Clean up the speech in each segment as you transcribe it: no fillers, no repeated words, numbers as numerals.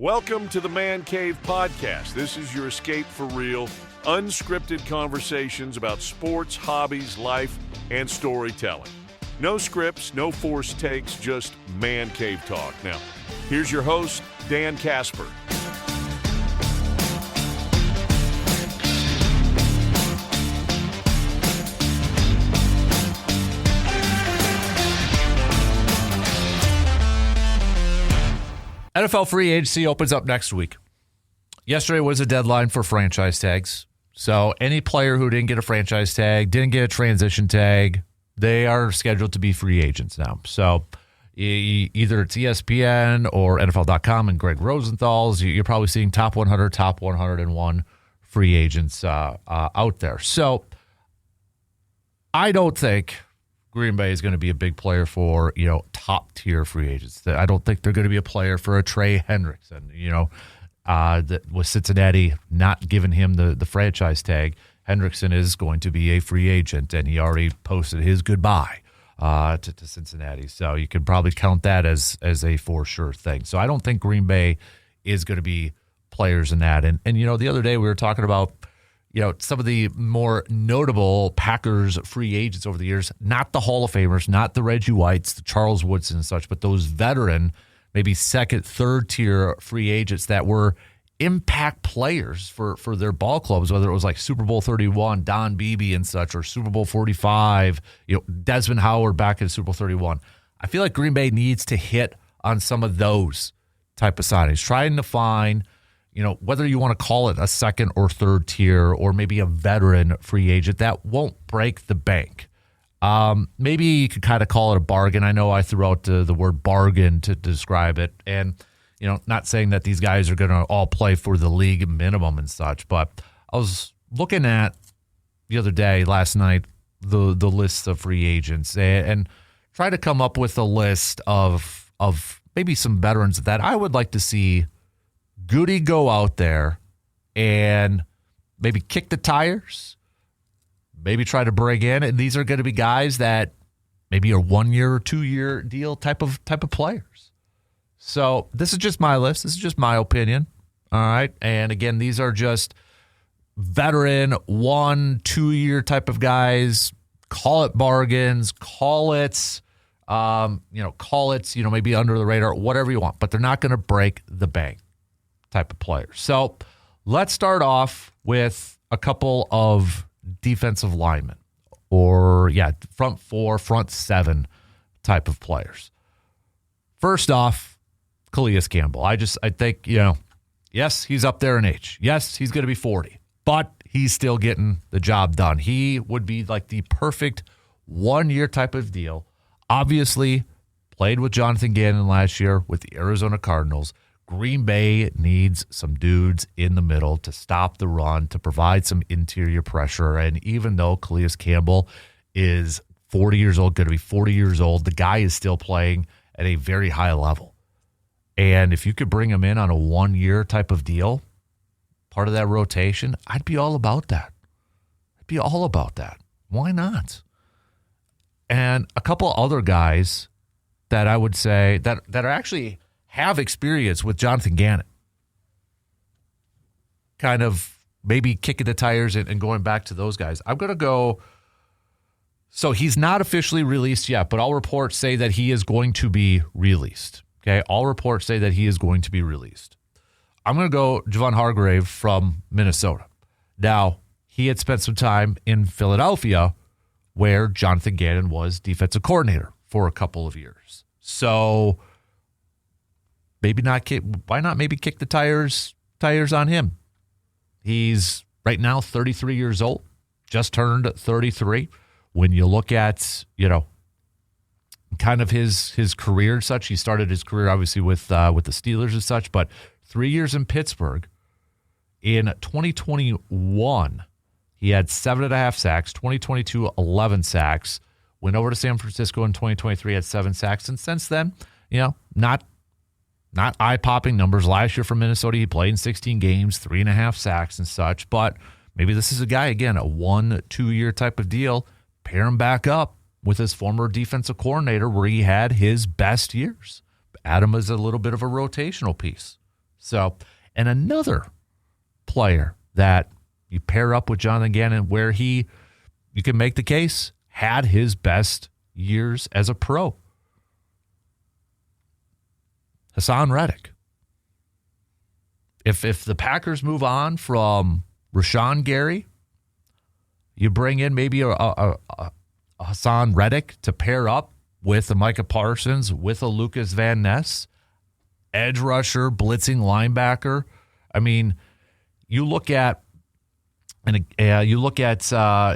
Welcome to the Man Cave Podcast. This is your escape for real, unscripted conversations about sports, hobbies, life, and storytelling. No scripts, no forced takes, just Man Cave talk. Now, here's your host, Dan Kasper. NFL free agency opens up next week. Yesterday was a deadline for franchise tags. So any player who didn't get a franchise tag, didn't get a transition tag, they are scheduled to be free agents now. So either it's ESPN or NFL.com and Greg Rosenthal's, you're probably seeing top 100, top 101 free agents out there. So I don't think Green Bay is going to be a big player for, top tier free agents. I don't think they're going to be a player for a Trey Hendrickson, with Cincinnati not giving him the franchise tag. Hendrickson is going to be a free agent, and he already posted his goodbye to Cincinnati. So you can probably count that as a for sure thing. So I don't think Green Bay is going to be players in that. And the other day we were talking about, some of the more notable Packers free agents over the years, not the Hall of Famers, not the Reggie Whites, the Charles Woodson and such, but those veteran, maybe second, third tier free agents that were impact players for their ball clubs, whether it was like Super Bowl 31, Don Beebe and such, or Super Bowl 45, Desmond Howard back in Super Bowl 31. I feel like Green Bay needs to hit on some of those type of signings, trying to find whether you want to call it a second or third tier or maybe a veteran free agent that won't break the bank. Maybe you could kind of call it a bargain. I know I threw out the word bargain to describe it. And, not saying that these guys are going to all play for the league minimum and such, but I was looking at the other day, last night, the list of free agents and try to come up with a list of maybe some veterans that I would like to see Goody go out there and maybe kick the tires, maybe try to bring in. And these are going to be guys that maybe are 1 year or 2 year deal type of players. So this is just my list. This is just my opinion. All right. And again, these are just veteran 1, 2 year type of guys. Call it bargains, call it, maybe under the radar, whatever you want, but they're not going to break the bank type of players. So let's start off with a couple of defensive linemen or, front 4, front 7 type of players. First off, Calais Campbell. I think, yes, he's up there in age. Yes, he's going to be 40, but he's still getting the job done. He would be like the perfect 1 year type of deal. Obviously, played with Jonathan Gannon last year with the Arizona Cardinals. Green Bay needs some dudes in the middle to stop the run, to provide some interior pressure. And even though Calais Campbell is 40 years old, going to be 40 years old, the guy is still playing at a very high level. And if you could bring him in on a 1 year type of deal, part of that rotation, I'd be all about that. Why not? And a couple other guys that I would say that are actually have experience with Jonathan Gannon, kind of maybe kicking the tires and going back to those guys. I'm going to go, so he's not officially released yet, but all reports say that he is going to be released. Okay, all reports say that he is going to be released. I'm going to go Javon Hargrave from Minnesota. Now, he had spent some time in Philadelphia where Jonathan Gannon was defensive coordinator for a couple of years. So maybe not. Why not maybe kick the tires on him? He's right now 33 years old, just turned 33. When you look at, kind of his career and such, he started his career obviously with the Steelers and such, but 3 years in Pittsburgh. In 2021, he had 7.5 sacks. 2022, 11 sacks. Went over to San Francisco in 2023, had 7 sacks, and since then, not eye-popping numbers. Last year for Minnesota, he played in 16 games, 3.5 sacks and such. But maybe this is a guy, again, a 1-2 year type of deal. Pair him back up with his former defensive coordinator where he had his best years. Add him as a little bit of a rotational piece. So, and another player that you pair up with Jonathan Gannon where you can make the case, had his best years as a pro. Hassan Reddick. If the Packers move on from Rashawn Gary, you bring in maybe a Hassan Reddick to pair up with a Micah Parsons, with a Lucas Van Ness, edge rusher, blitzing linebacker. I mean, you look at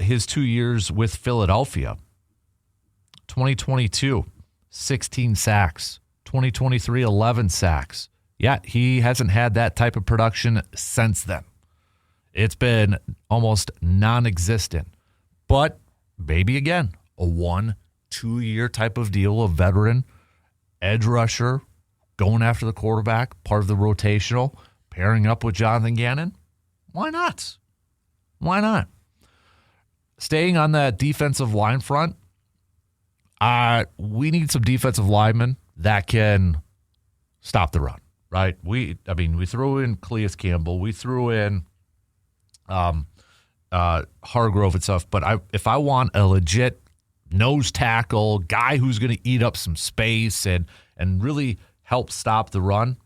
his 2 years with Philadelphia. 2022, 16 sacks. 2023, 11 sacks. Yeah, he hasn't had that type of production since then. It's been almost non-existent. But maybe again, a 1-2 year type of deal, a veteran edge rusher going after the quarterback, part of the rotational, pairing up with Jonathan Gannon. Why not? Why not? Staying on that defensive line front, we need some defensive linemen that can stop the run, right? We threw in Calais Campbell, we threw in Hargrove and stuff, but if I want a legit nose tackle, guy who's going to eat up some space and really help stop the run,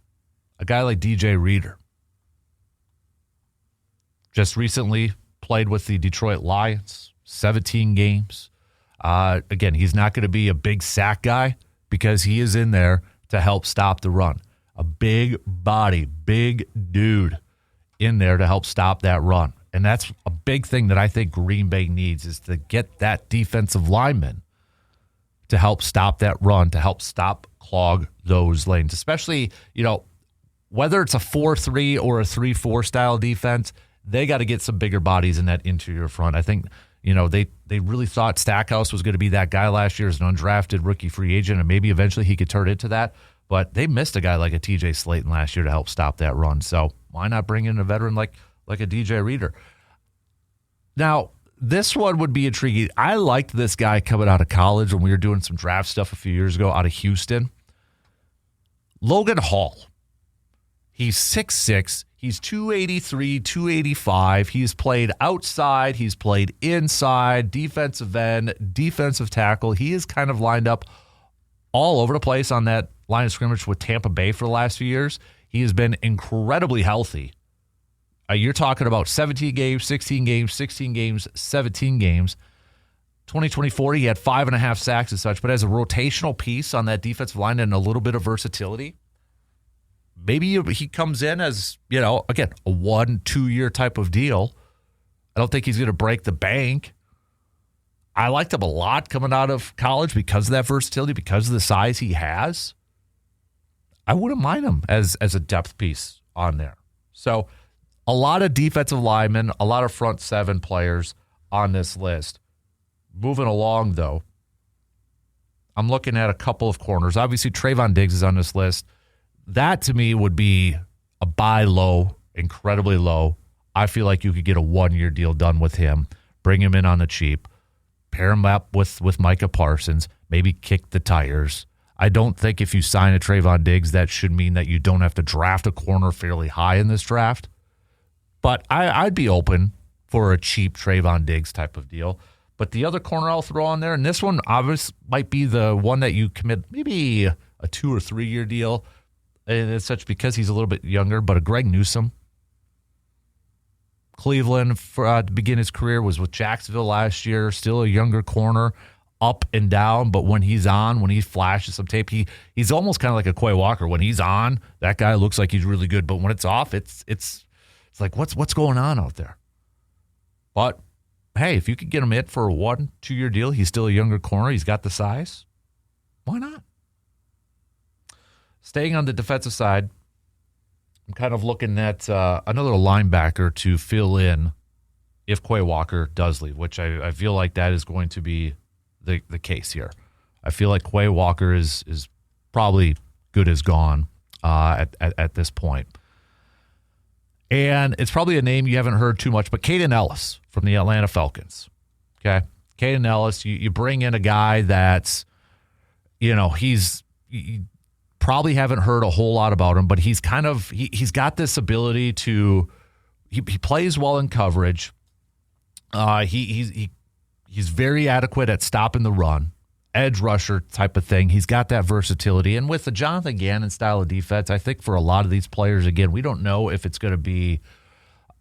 a guy like DJ Reader. Just recently played with the Detroit Lions, 17 games. Again, he's not going to be a big sack guy because he is in there to help stop the run. A big body, big dude in there to help stop that run. And that's a big thing that I think Green Bay needs, is to get that defensive lineman to help stop that run, to help clog those lanes. Especially, whether it's a 4-3 or a 3-4 style defense, they got to get some bigger bodies in that interior front. I think, they really thought Stackhouse was going to be that guy last year as an undrafted rookie free agent, and maybe eventually he could turn into that. But they missed a guy like a TJ Slayton last year to help stop that run. So why not bring in a veteran like a DJ Reader? Now, this one would be intriguing. I liked this guy coming out of college when we were doing some draft stuff a few years ago out of Houston. Logan Hall. He's 6'6". He's 283, 285. He's played outside. He's played inside, defensive end, defensive tackle. He is kind of lined up all over the place on that line of scrimmage with Tampa Bay for the last few years. He has been incredibly healthy. You're talking about 17 games, 16 games, 16 games, 17 games. 2024, he had 5.5 sacks and such, but as a rotational piece on that defensive line and a little bit of versatility, maybe he comes in as, again, a 1-2 year type of deal. I don't think he's going to break the bank. I liked him a lot coming out of college because of that versatility, because of the size he has. I wouldn't mind him as a depth piece on there. So a lot of defensive linemen, a lot of front seven players on this list. Moving along, though, I'm looking at a couple of corners. Obviously, Trayvon Diggs is on this list. That, to me, would be a buy low, incredibly low. I feel like you could get a 1-year deal done with him, bring him in on the cheap, pair him up with Micah Parsons, maybe kick the tires. I don't think if you sign a Trayvon Diggs, that should mean that you don't have to draft a corner fairly high in this draft. But I'd be open for a cheap Trayvon Diggs type of deal. But the other corner I'll throw on there, and this one obviously might be the one that you commit maybe a 2 or 3 year deal, and it's such because he's a little bit younger, but a Greg Newsome. Cleveland, to begin his career, was with Jacksonville last year, still a younger corner, up and down, but when he's on, when he flashes some tape, he's almost kind of like a Quay Walker. When he's on, that guy looks like he's really good, but when it's off, it's like, what's going on out there? But hey, if you could get him in for a 1-2 year deal, he's still a younger corner, he's got the size, why not? Staying on the defensive side, I'm kind of looking at another linebacker to fill in if Quay Walker does leave, which I feel like that is going to be the case here. I feel like Quay Walker is probably good as gone at this point. And it's probably a name you haven't heard too much, but Caden Ellis from the Atlanta Falcons. Okay? Caden Ellis, you bring in a guy that's, he's probably haven't heard a whole lot about him, but he's kind of he's got this ability to he plays well in coverage. He's very adequate at stopping the run, edge rusher type of thing. He's got that versatility, and with the Jonathan Gannon style of defense, I think for a lot of these players, again, we don't know if it's going to be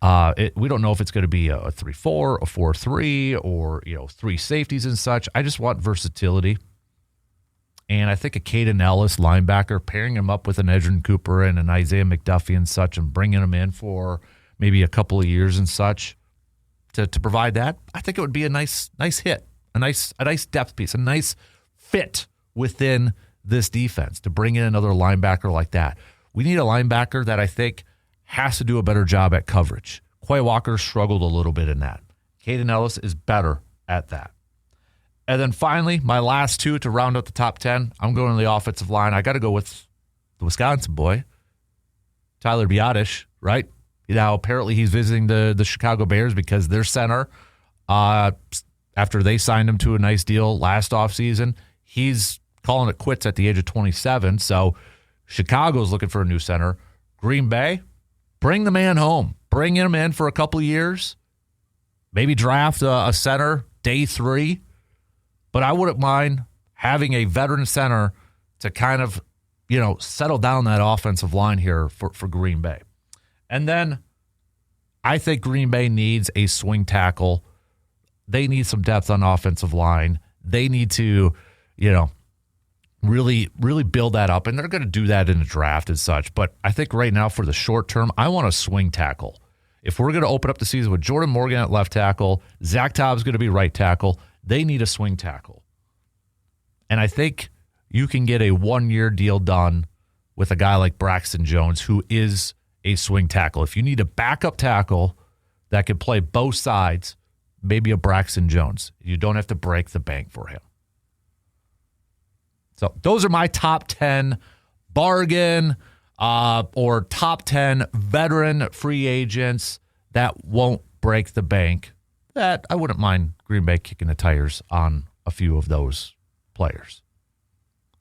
we don't know if it's going to be a 3-4, a 4-3, or 3 safeties and such. I just want versatility. And I think a Caden Ellis linebacker, pairing him up with an Edgerrin Cooper and an Isaiah McDuffie and such, and bringing him in for maybe a couple of years and such to provide that, I think it would be a nice hit, a nice depth piece, a nice fit within this defense to bring in another linebacker like that. We need a linebacker that I think has to do a better job at coverage. Quay Walker struggled a little bit in that. Caden Ellis is better at that. And then finally, my last 2 to round out the top 10, I'm going to the offensive line. I got to go with the Wisconsin boy, Tyler Biadasz, right? Apparently he's visiting the Chicago Bears because their center, after they signed him to a nice deal last offseason, he's calling it quits at the age of 27. So Chicago's looking for a new center. Green Bay, bring the man home. Bring him in for a couple of years. Maybe draft a center day 3. But I wouldn't mind having a veteran center to kind of, settle down that offensive line here for Green Bay. And then I think Green Bay needs a swing tackle. They need some depth on offensive line. They need to, really, really build that up. And they're going to do that in the draft and such. But I think right now for the short term, I want a swing tackle. If we're going to open up the season with Jordan Morgan at left tackle, Zach Taub's going to be right tackle, they need a swing tackle. And I think you can get a 1-year deal done with a guy like Braxton Jones, who is a swing tackle. If you need a backup tackle that can play both sides, maybe a Braxton Jones. You don't have to break the bank for him. So those are my top 10 bargain or top 10 veteran free agents that won't break the bank. That I wouldn't mind Green Bay kicking the tires on a few of those players.